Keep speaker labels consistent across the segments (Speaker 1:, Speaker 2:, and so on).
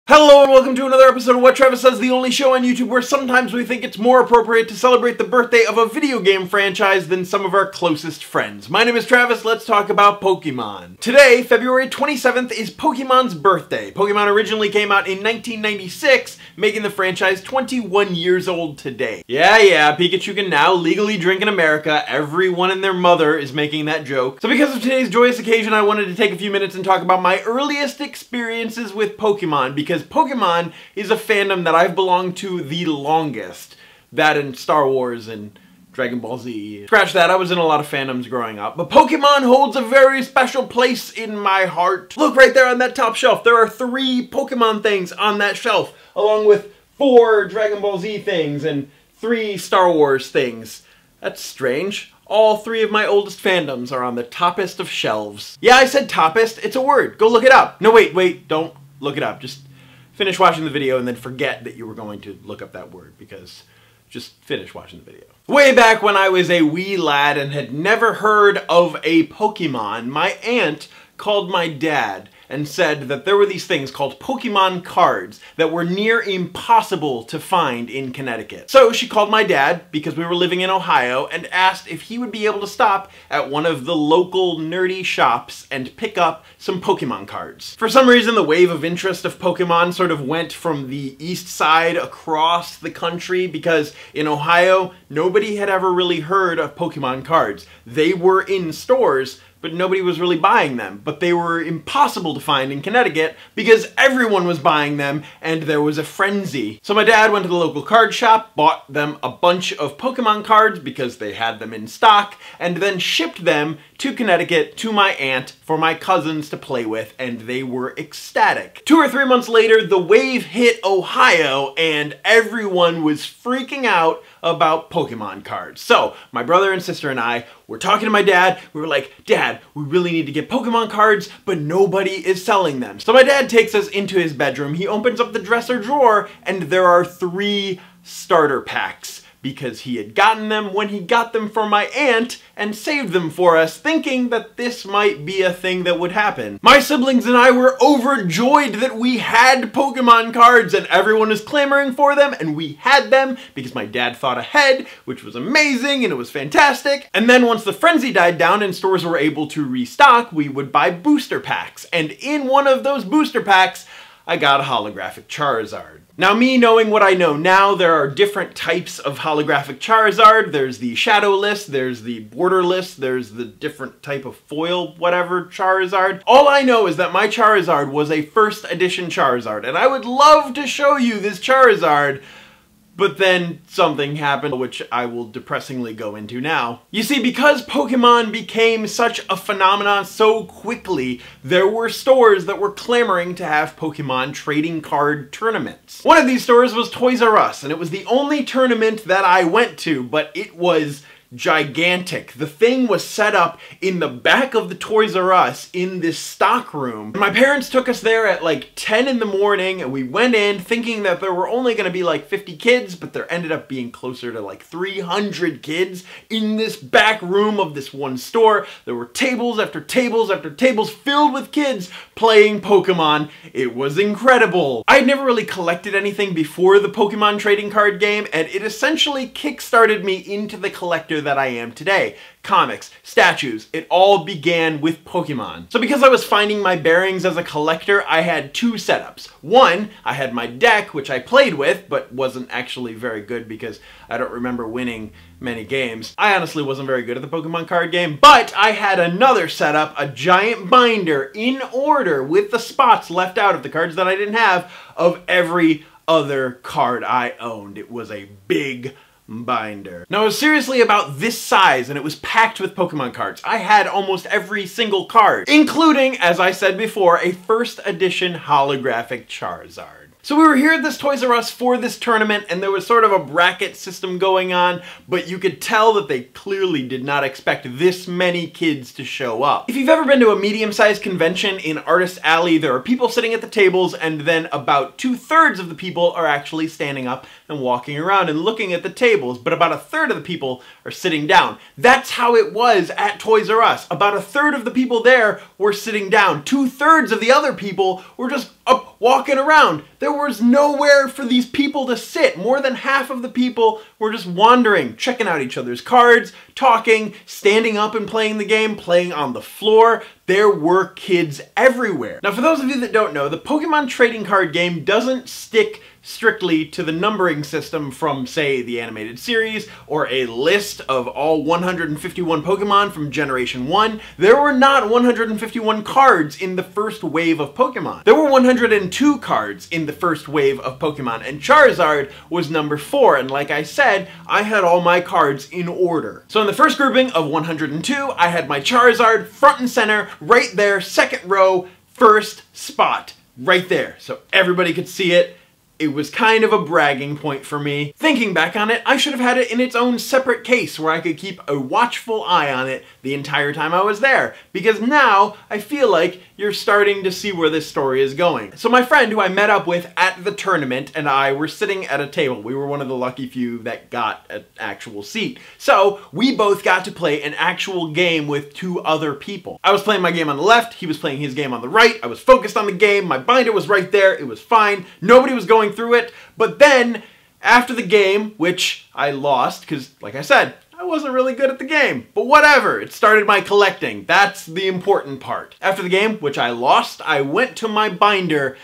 Speaker 1: Hello and welcome to another episode of What Travis Says, the only show on YouTube where sometimes we think it's more appropriate to celebrate the birthday of a video game franchise than some of our closest friends. My name is Travis, let's talk about Pokemon. Today, February 27th, is Pokemon's birthday. Pokemon originally came out in 1996, making the franchise 21 years old today. Yeah, Pikachu can now legally drink in America. Everyone and their mother is making that joke. So because of today's joyous occasion, I wanted to take a few minutes and talk about my earliest experiences with Pokemon, because Pokemon is a fandom that I've belonged to the longest. That and Star Wars and Dragon Ball Z. Scratch that, I was in a lot of fandoms growing up. But Pokemon holds a very special place in my heart. Look right there on that top shelf. There are 3 Pokemon things on that shelf, along with 4 Dragon Ball Z things and 3 Star Wars things. That's strange. All 3 of my oldest fandoms are on the toppest of shelves. Yeah, I said toppest. It's a word. Go look it up. No, wait. Don't look it up. Just finish watching the video and then forget that you were going to look up that word, because just finish watching the video. Way back when I was a wee lad and had never heard of a Pokemon, my aunt called my dad and said that there were these things called Pokemon cards that were near impossible to find in Connecticut. So she called my dad, because we were living in Ohio, and asked if he would be able to stop at one of the local nerdy shops and pick up some Pokemon cards. For some reason, the wave of interest of Pokemon sort of went from the east side across the country, because in Ohio, nobody had ever really heard of Pokemon cards. They were in stores, but nobody was really buying them. But they were impossible to find in Connecticut because everyone was buying them and there was a frenzy. So my dad went to the local card shop, bought them a bunch of Pokemon cards because they had them in stock, and then shipped them to Connecticut to my aunt for my cousins to play with, and they were ecstatic. 2 or 3 months later, the wave hit Ohio and everyone was freaking out about Pokemon cards. So my brother and sister and I were talking to my dad. We were like, "Dad, we really need to get Pokemon cards, but nobody is selling them." So my dad takes us into his bedroom. He opens up the dresser drawer and there are 3 starter packs, because he had gotten them when he got them for my aunt and saved them for us, thinking that this might be a thing that would happen. My siblings and I were overjoyed that we had Pokemon cards, and everyone was clamoring for them, and we had them because my dad thought ahead, which was amazing and it was fantastic. And then once the frenzy died down and stores were able to restock, we would buy booster packs. And in one of those booster packs, I got a holographic Charizard. Now, me knowing what I know now, there are different types of holographic Charizard. There's the shadowless, there's the borderless, there's the different type of foil whatever Charizard. All I know is that my Charizard was a first edition Charizard, and I would love to show you this Charizard, but then something happened, which I will depressingly go into now. You see, because Pokemon became such a phenomenon so quickly, there were stores that were clamoring to have Pokemon trading card tournaments. One of these stores was Toys R Us, and it was the only tournament that I went to, but it was gigantic. The thing was set up in the back of the Toys R Us in this stock room. My parents took us there at like 10 in the morning, and we went in thinking that there were only going to be like 50 kids, but there ended up being closer to like 300 kids in this back room of this one store. There were tables after tables after tables filled with kids playing Pokemon. It was incredible. I had never really collected anything before the Pokemon trading card game, and it essentially kickstarted me into the collector that I am today. Comics, statues, it all began with Pokemon. So because I was finding my bearings as a collector, I had 2 setups. One, I had my deck, which I played with, but wasn't actually very good because I don't remember winning many games. I honestly wasn't very good at the Pokemon card game, but I had another setup, a giant binder in order with the spots left out of the cards that I didn't have of every other card I owned. It was a big binder. Now, it was seriously about this size, and it was packed with Pokemon cards. I had almost every single card, including, as I said before, a first edition holographic Charizard. So we were here at this Toys R Us for this tournament, and there was sort of a bracket system going on, but you could tell that they clearly did not expect this many kids to show up. If you've ever been to a medium-sized convention in Artist Alley, there are people sitting at the tables, and then about 2/3 of the people are actually standing up and walking around and looking at the tables, but about 1/3 of the people are sitting down. That's how it was at Toys R Us. About 1/3 of the people there were sitting down. 2/3 of the other people were just up walking around. There was nowhere for these people to sit. More than half of the people were just wandering, checking out each other's cards, talking, standing up and playing the game, playing on the floor. There were kids everywhere. Now, for those of you that don't know, the Pokemon trading card game doesn't stick strictly to the numbering system from, say, the animated series, or a list of all 151 Pokemon from Generation 1. There were not 151 cards in the first wave of Pokemon. There were 102 cards in the first wave of Pokemon, and Charizard was number 4, and like I said, I had all my cards in order. So in the first grouping of 102, I had my Charizard front and center, right there, second row, first spot, right there, so everybody could see it. It was kind of a bragging point for me. Thinking back on it, I should have had it in its own separate case where I could keep a watchful eye on it the entire time I was there, because now I feel like you're starting to see where this story is going. So my friend who I met up with at the tournament and I were sitting at a table. We were one of the lucky few that got an actual seat. So we both got to play an actual game with 2 other people. I was playing my game on the left, he was playing his game on the right. I was focused on the game, my binder was right there, it was fine, nobody was going through it. But then, after the game, which I lost, because like I said, I wasn't really good at the game, but whatever, it started my collecting. That's the important part. After the game, which I lost, I went to my binder,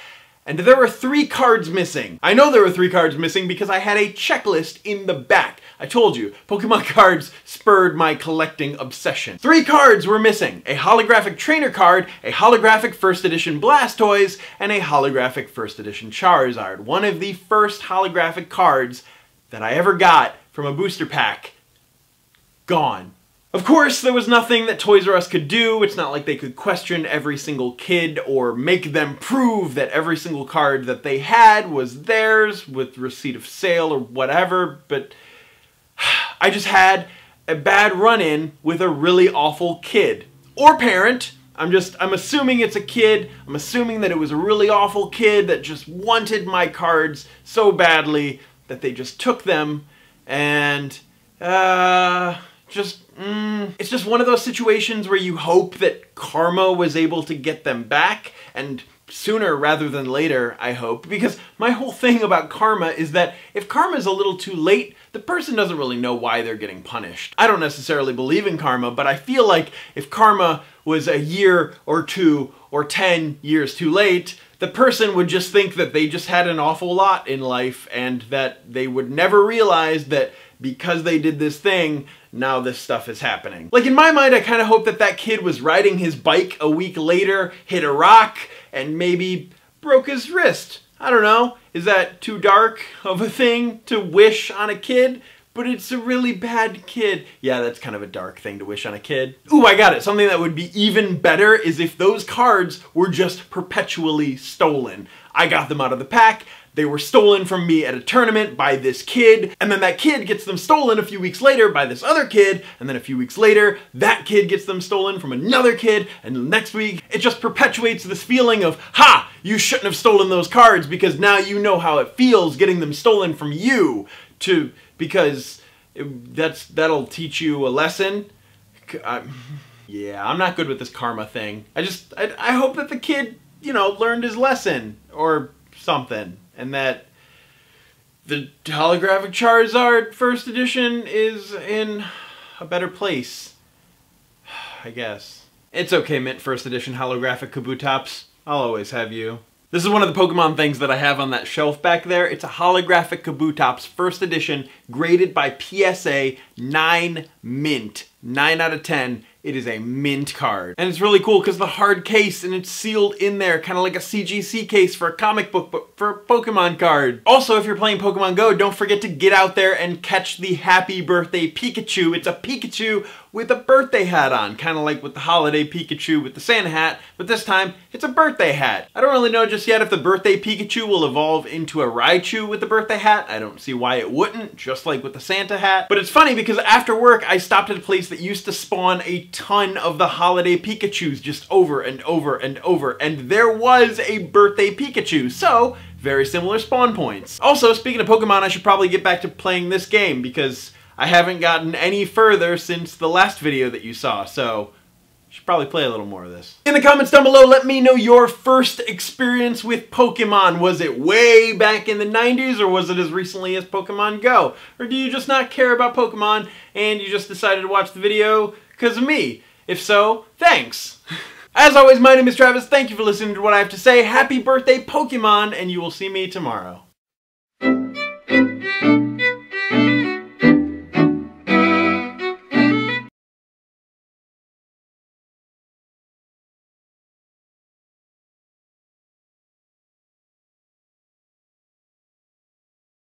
Speaker 1: and there were 3 cards missing. I know there were 3 cards missing because I had a checklist in the back. I told you, Pokemon cards spurred my collecting obsession. 3 cards were missing: a holographic trainer card, a holographic first edition Blastoise, and a holographic first edition Charizard. One of the first holographic cards that I ever got from a booster pack. Gone. Of course, there was nothing that Toys R Us could do. It's not like they could question every single kid or make them prove that every single card that they had was theirs with receipt of sale or whatever, but I just had a bad run-in with a really awful kid. Or parent. I'm assuming it's a kid. I'm assuming that it was a really awful kid that just wanted my cards so badly that they just took them and, it's just one of those situations where you hope that karma was able to get them back, and sooner rather than later, I hope, because my whole thing about karma is that if karma is a little too late, the person doesn't really know why they're getting punished. I don't necessarily believe in karma, but I feel like if karma was a year or 2 or 10 years too late, the person would just think that they just had an awful lot in life and that they would never realize that because they did this thing, now this stuff is happening. Like in my mind, I kind of hope that that kid was riding his bike a week later, hit a rock, and maybe broke his wrist. I don't know. Is that too dark of a thing to wish on a kid? But it's a really bad kid. Yeah, that's kind of a dark thing to wish on a kid. Ooh, I got it. Something that would be even better is if those cards were just perpetually stolen. I got them out of the pack. They were stolen from me at a tournament by this kid, and then that kid gets them stolen a few weeks later by this other kid, and then a few weeks later, that kid gets them stolen from another kid, and the next week, it just perpetuates this feeling of, ha! You shouldn't have stolen those cards because now you know how it feels getting them stolen from you, because that'll teach you a lesson. Yeah, I'm not good with this karma thing. I hope that the kid, you know, learned his lesson, or something. And that the holographic Charizard first edition is in a better place, I guess. It's okay, Mint first edition holographic Kabutops. I'll always have you. This is one of the Pokemon things that I have on that shelf back there. It's a holographic Kabutops first edition, graded by PSA 9 mint. 9 out of 10. It is a mint card. And it's really cool because the hard case and it's sealed in there, kind of like a CGC case for a comic book, but for a Pokemon card. Also, if you're playing Pokemon Go, don't forget to get out there and catch the Happy Birthday Pikachu. It's a Pikachu with a birthday hat on, kind of like with the holiday Pikachu with the Santa hat, but this time it's a birthday hat. I don't really know just yet if the birthday Pikachu will evolve into a Raichu with the birthday hat. I don't see why it wouldn't, just like with the Santa hat. But it's funny because after work, I stopped at a place that used to spawn a ton of the holiday Pikachus just over and over and over, and there was a birthday Pikachu, so very similar spawn points. Also, speaking of Pokemon, I should probably get back to playing this game because I haven't gotten any further since the last video that you saw, so Should probably play a little more of this. In the comments down below, let me know your first experience with Pokemon. Was it way back in the 90s, or was it as recently as Pokemon Go? Or do you just not care about Pokemon and you just decided to watch the video because of me? If so, thanks. As always, my name is Travis. Thank you for listening to what I have to say. Happy birthday, Pokemon, and you will see me tomorrow.